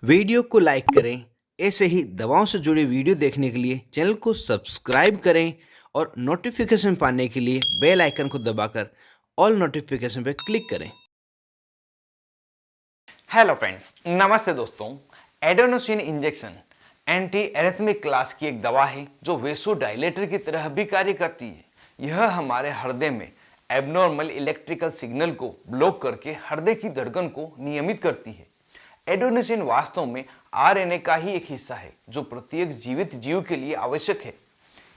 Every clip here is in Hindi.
वीडियो को लाइक करें। ऐसे ही दवाओं से जुड़ी वीडियो देखने के लिए चैनल को सब्सक्राइब करें और नोटिफिकेशन पाने के लिए बेल आइकन को दबाकर ऑल नोटिफिकेशन पर क्लिक करें। हेलो फ्रेंड्स, नमस्ते दोस्तों। Adenosine injection anti arrhythmic class की एक दवा है जो वेसोडाइलेटर की तरह भी कार्य करती है। यह हमारे हृदय में एबनॉर्मल इलेक्ट्रिकल सिग्नल को ब्लॉक करके हृदय की धड़कन को नियमित करती है। एडेनोसिन वास्तव में आरएनए का ही एक हिस्सा है जो प्रत्येक जीवित जीव के लिए आवश्यक है।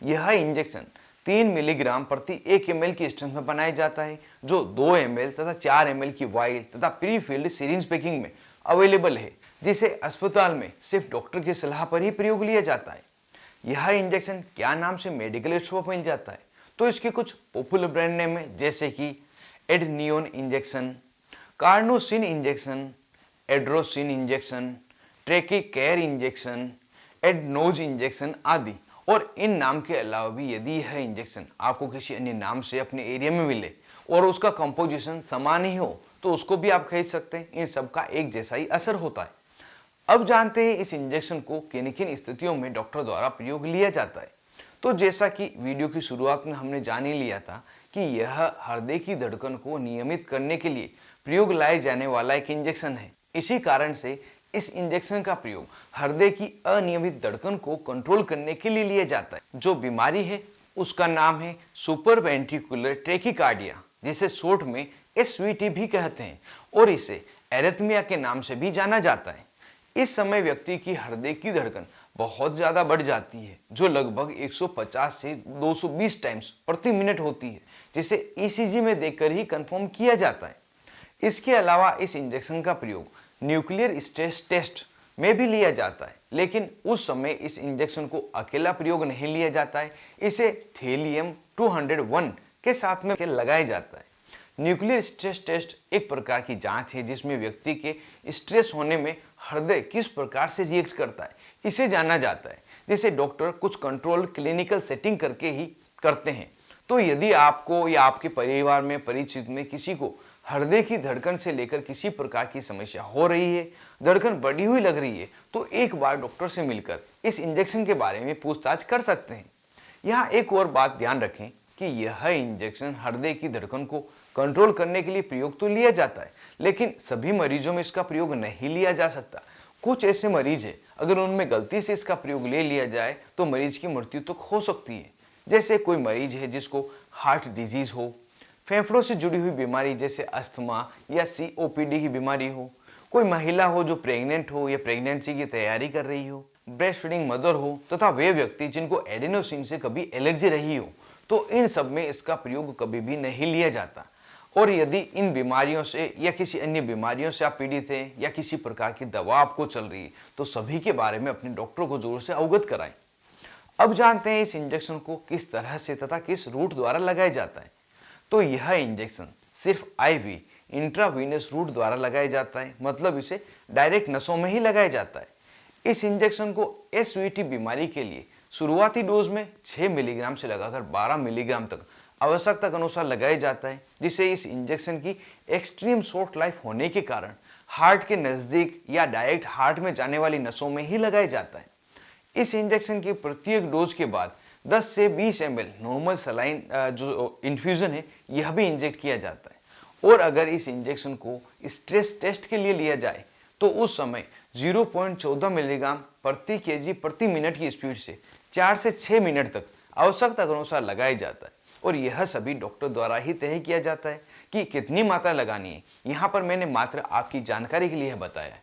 यह इंजेक्शन 3 मिलीग्राम प्रति 1 ml की स्ट्रेंथ में बनाया जाता है, जो 2 ml तथा 4 ml की वाइल तथा प्री फिल्ड सिरिंज पैकिंग में अवेलेबल है, जिसे अस्पताल में सिर्फ डॉक्टर की सलाह पर ही प्रयोग लिया जाता है। यह इंजेक्शन क्या नाम से मेडिकल स्टोर पर मिल जाता है, तो इसके कुछ पॉपुलर ब्रांड नेम है, जैसे कि एडनियोन इंजेक्शन, कार्नोसिन इंजेक्शन, एड्रोसिन इंजेक्शन, ट्रेकिकेयर इंजेक्शन, एडनोज इंजेक्शन आदि। और इन नाम के अलावा भी यदि यह इंजेक्शन आपको किसी अन्य नाम से अपने एरिया में मिले और उसका कंपोजिशन समान ही हो तो उसको भी आप खरीद सकते हैं। इन सब का एक जैसा ही असर होता है। अब जानते हैं इस इंजेक्शन को किन किन स्थितियों में डॉक्टर द्वारा प्रयोग लिया जाता है। तो जैसा कि वीडियो की शुरुआत में हमने जान ही लिया था कि यह हृदय की धड़कन को नियमित करने के लिए प्रयोग लाए जाने वाला एक इंजेक्शन है। इसी कारण से इस इंजेक्शन का प्रयोग हृदय की अनियमित धड़कन को कंट्रोल करने के लिए लिया जाता है। जो बीमारी है उसका नाम है सुपर वेंट्रिकुलर ट्रैकिकार्डिया, जिसे शॉर्ट में एसवीटी भी कहते हैं, और इसे एरिथमिया के नाम से भी जाना जाता है। इस समय व्यक्ति की हृदय की धड़कन बहुत ज्यादा बढ़ जाती है, जो लगभग 150 से 220 टाइम्स प्रति मिनट होती है, जिसे ईसीजी में देखकर ही कंफर्म किया जाता है। इसके अलावा इस इंजेक्शन का प्रयोग न्यूक्लियर स्ट्रेस टेस्ट में भी लिया जाता है, लेकिन उस समय इस इंजेक्शन को अकेला प्रयोग नहीं लिया जाता है, इसे थेलियम 201 के साथ में लगाया जाता है। न्यूक्लियर स्ट्रेस टेस्ट एक प्रकार की जांच है जिसमें व्यक्ति के स्ट्रेस होने में हृदय किस प्रकार से रिएक्ट करता है, इसे जाना जाता है, जिसे डॉक्टर कुछ कंट्रोल क्लिनिकल सेटिंग करके ही करते हैं। तो यदि आपको या आपके परिवार में परिचित में किसी को हृदय की धड़कन से लेकर किसी प्रकार की समस्या हो रही है, धड़कन बढ़ी हुई लग रही है, तो एक बार डॉक्टर से मिलकर इस इंजेक्शन के बारे में पूछताछ कर सकते हैं। यहाँ एक और बात ध्यान रखें कि यह इंजेक्शन हृदय की धड़कन को कंट्रोल करने के लिए प्रयोग तो लिया जाता है, लेकिन सभी मरीजों में इसका प्रयोग नहीं लिया जा सकता। कुछ ऐसे मरीज है, अगर उनमें गलती से इसका प्रयोग ले लिया जाए तो मरीज की मृत्यु तक हो सकती है। जैसे कोई मरीज है जिसको हार्ट डिजीज हो, फेफड़ों से जुड़ी हुई बीमारी जैसे अस्थमा या सीओपीडी की बीमारी हो, कोई महिला हो जो प्रेग्नेंट हो या प्रेगनेंसी की तैयारी कर रही हो, ब्रेस्ट फीडिंग मदर हो, तथा वे व्यक्ति जिनको एडेनोसिन से कभी एलर्जी रही हो, तो इन सब में इसका प्रयोग कभी भी नहीं लिया जाता। और यदि इन बीमारियों से या किसी अन्य बीमारियों से आप पीड़ित हैं या किसी प्रकार की दवा आपको चल रही है, तो सभी के बारे में अपने डॉक्टर को जरूर से अवगत कराएं। अब जानते हैं इस इंजेक्शन को किस तरह से तथा किस रूट द्वारा लगाया जाता है। तो यह इंजेक्शन सिर्फ आईवी इंट्रावीनस रूट द्वारा लगाया जाता है, मतलब इसे डायरेक्ट नसों में ही लगाया जाता है। इस इंजेक्शन को एसवीटी बीमारी के लिए शुरुआती डोज में 6 मिलीग्राम से लगाकर 12 मिलीग्राम तक आवश्यकता के अनुसार लगाया जाता है, जिसे इस इंजेक्शन की एक्सट्रीम शॉर्ट लाइफ होने के कारण हार्ट के नज़दीक या डायरेक्ट हार्ट में जाने वाली नसों में ही लगाया जाता है। इस इंजेक्शन की प्रत्येक डोज के बाद 10 से 20 ml नॉर्मल सलाइन जो इन्फ्यूज़न है यह भी इंजेक्ट किया जाता है। और अगर इस इंजेक्शन को स्ट्रेस टेस्ट के लिए लिया जाए तो उस समय 0.14 मिलीग्राम प्रति केजी प्रति मिनट की स्पीड से 4 से 6 मिनट तक आवश्यकता के अनुसार लगाया जाता है। और यह सभी डॉक्टर द्वारा ही तय किया जाता है कि कितनी मात्रा लगानी है। यहाँ पर मैंने मात्र आपकी जानकारी के लिए बताया है।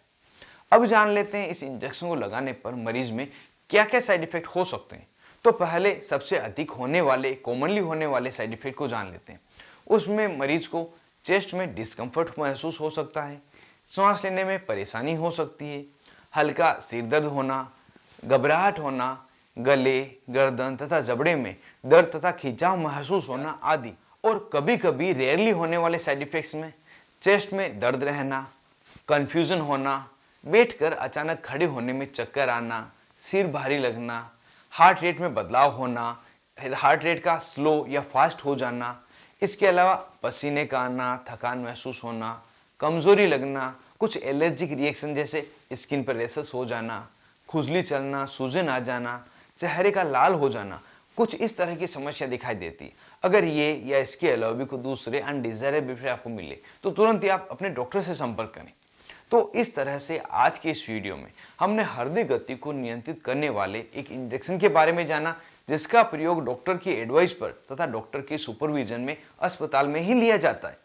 अब जान लेते हैं इस इंजेक्शन को लगाने पर मरीज में क्या क्या साइड इफेक्ट हो सकते हैं। तो पहले सबसे अधिक होने वाले कॉमनली होने वाले साइड इफेक्ट को जान लेते हैं। उसमें मरीज को चेस्ट में डिस्कम्फर्ट महसूस हो सकता है, सांस लेने में परेशानी हो सकती है, हल्का सिर दर्द होना, घबराहट होना, गले, गर्दन तथा जबड़े में दर्द तथा खिंचाव महसूस होना आदि। और कभी कभी रेयरली होने वाले साइड इफेक्ट्स में चेस्ट में दर्द रहना, कन्फ्यूजन होना, बैठकर अचानक खड़े होने में चक्कर आना, सिर भारी लगना, हार्ट रेट में बदलाव होना, हार्ट रेट का स्लो या फास्ट हो जाना, इसके अलावा पसीने का आना, थकान महसूस होना, कमजोरी लगना कुछ एलर्जिक रिएक्शन जैसे स्किन पर रैशेस हो जाना, खुजली चलना, सूजन आ जाना, चेहरे का लाल हो जाना, कुछ इस तरह की समस्या दिखाई देती है। अगर ये या इसके अलावा भी कोई दूसरे अनडिजायरेबल इफेक्ट आपको मिले तो तुरंत ही आप अपने डॉक्टर से संपर्क करें। तो इस तरह से आज के इस वीडियो में हमने हृदय गति को नियंत्रित करने वाले एक इंजेक्शन के बारे में जाना, जिसका प्रयोग डॉक्टर की एडवाइस पर तथा डॉक्टर के सुपरविजन में अस्पताल में ही लिया जाता है।